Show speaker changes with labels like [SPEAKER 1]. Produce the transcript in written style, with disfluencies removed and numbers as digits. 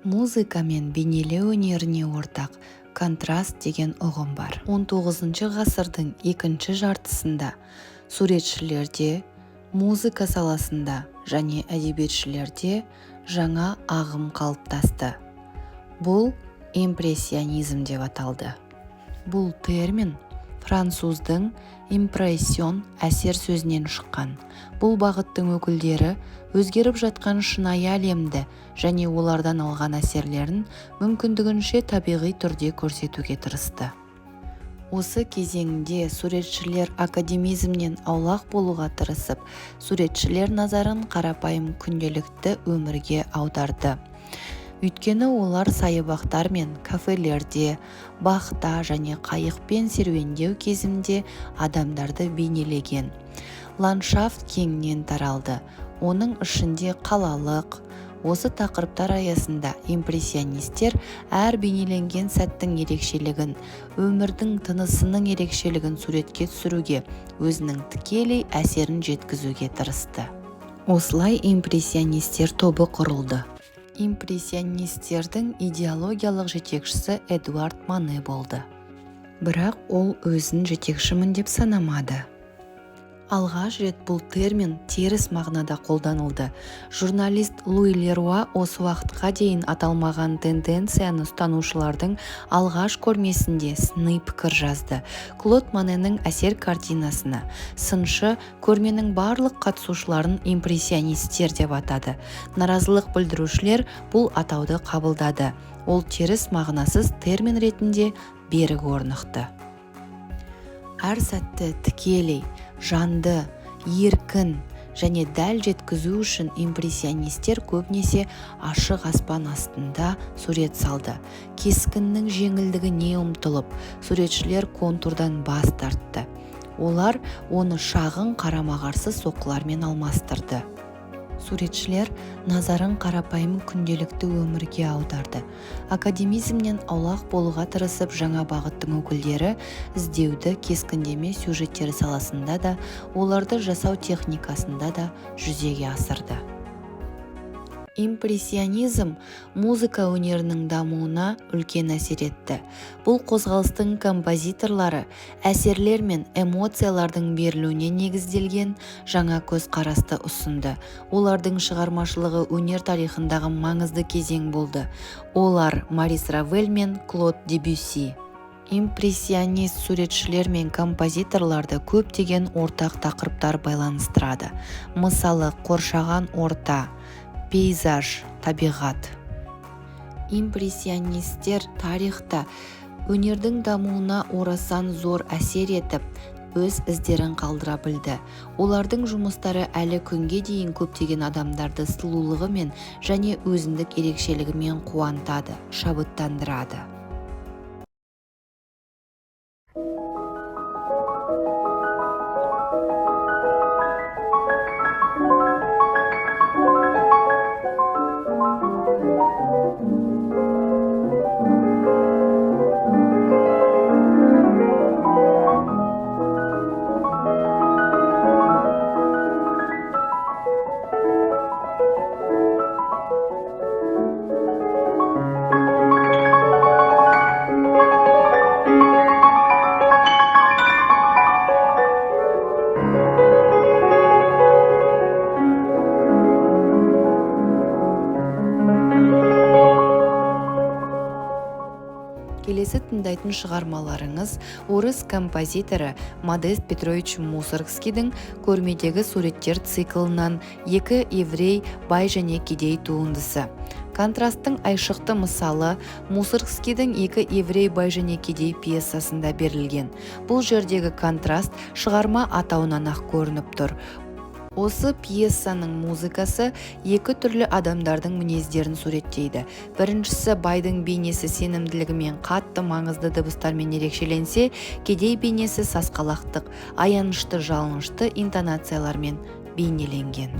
[SPEAKER 1] Музыка мен бейнелеу өнеріне ортақ контраст деген ұғым бар. 19 ғасырдың екінші жартысында суретшілерде, музыка саласында және әдебиетшілерде жаңа ағым қалыптасты. Бұл импрессионизм деп аталды. Бұл термин француздың импрессион әсер сөзінен шыққан. Бұл бағыттың өкілдері өзгеріп жатқан шынайы әлемді және олардан алған әсерлерін мүмкіндігінше табиғи түрде көрсетуге тырысты. Осы кезеңде суретшілер академизмнен аулақ болуға тырысып, суретшілер назарын қарапайым күнделікті өмірге аударды. Өйткені олар саябақтар мен кафелерде, бақта және қайықпен серуендеу кезінде адамдарды бейнелеген. Ландшафт кеңінен таралды, оның ішінде қалалық. Осы тақырыптар аясында импрессионистер әр бейнеленген сәттің ерекшелігін, өмірдің тынысының ерекшелігін суретке түсіруге, өзінің тікелей әсерін жеткізуге тырысты. Осылай импрессионистер тобы құрылды. Импрессионистердің идеологиялық жетекшісі Эдуард Мане болды. Бірақ ол өзін жетекшімін деп санамады. Алғаш рет бұл термин теріс мағынада қолданылды. Журналист Луи Леруа осы уақытқа дейін аталмаған тенденцияны ұстанушылардың алғаш көрмесінде сыни пікір жазды. Клод Маненің әсер картинасына сыншы көрменің барлық қатысушыларын импрессионистер деп атады. Наразылық білдірушілер бұл атауды қабылдады. Ол теріс мағынасыз термин ретінде берік орнықты. Әр сәтті тікелей, жанды, еркін және дәл жеткізу үшін импрессионистер көбінесе ашық аспан астында сурет салды. Кескіннің жеңілдігіне ұмтылып, суретшілер контурдан бас тартты. Олар оны шағын қарама-қарсы соққылармен алмастырды. Суретшілер назарын қарапайым күнделікті өмірге аударды. Академизмнен аулақ болуға тырысып, жаңа бағыттың өкілдері іздеуді кескіндеме сюжеттері саласында да, оларды жасау техникасында да жүзеге асырды. Импрессионизм музыка өнерінің дамуына үлкен әсер етті. Бұл қозғалыстың композиторлары әсерлер мен эмоциялардың берілуіне негізделген жаңа көзқарасты ұсынды. Олардың шығармашылығы өнер тарихындағы маңызды кезең болды. Олар Марис Равель мен Клод Дебюсси. Импрессионист суретшілер мен композиторларды көптеген ортақ тақырыптар байланыстырады. Мысалы, қоршаған орта, пейзаж, табиғат. Импрессионистер тарихта өнердің дамуына орасан зор әсер етіп, өз іздерін қалдыра білді. Олардың жұмыстары әлі күнге дейін көптеген адамдарды сұлулығымен және өзіндік ерекшелігімен қуантады, шабыттандырады. Келесі тыңдайтын шығармаларыңыз орыс композиторы Модест Петрович Мусоргскийдің көрмедегі суреттер циклынан екі еврей бай және кедей туындысы. Контрасттың айшықты мысалы Мусоргскийдің екі еврей бай және кедей пьесасында берілген. Бұл жердегі контраст шығарма атауынан ақ көрініп тұр. Осы пьесаның музыкасы екі түрлі адамдардың мінездерін суреттейді. Біріншісі байдың бейнесі сенімділігімен қатты маңызды дыбыстармен ерекшеленсе, кедей бейнесі сасқалақтық, аянышты жалынышты интонациялармен бейнеленген.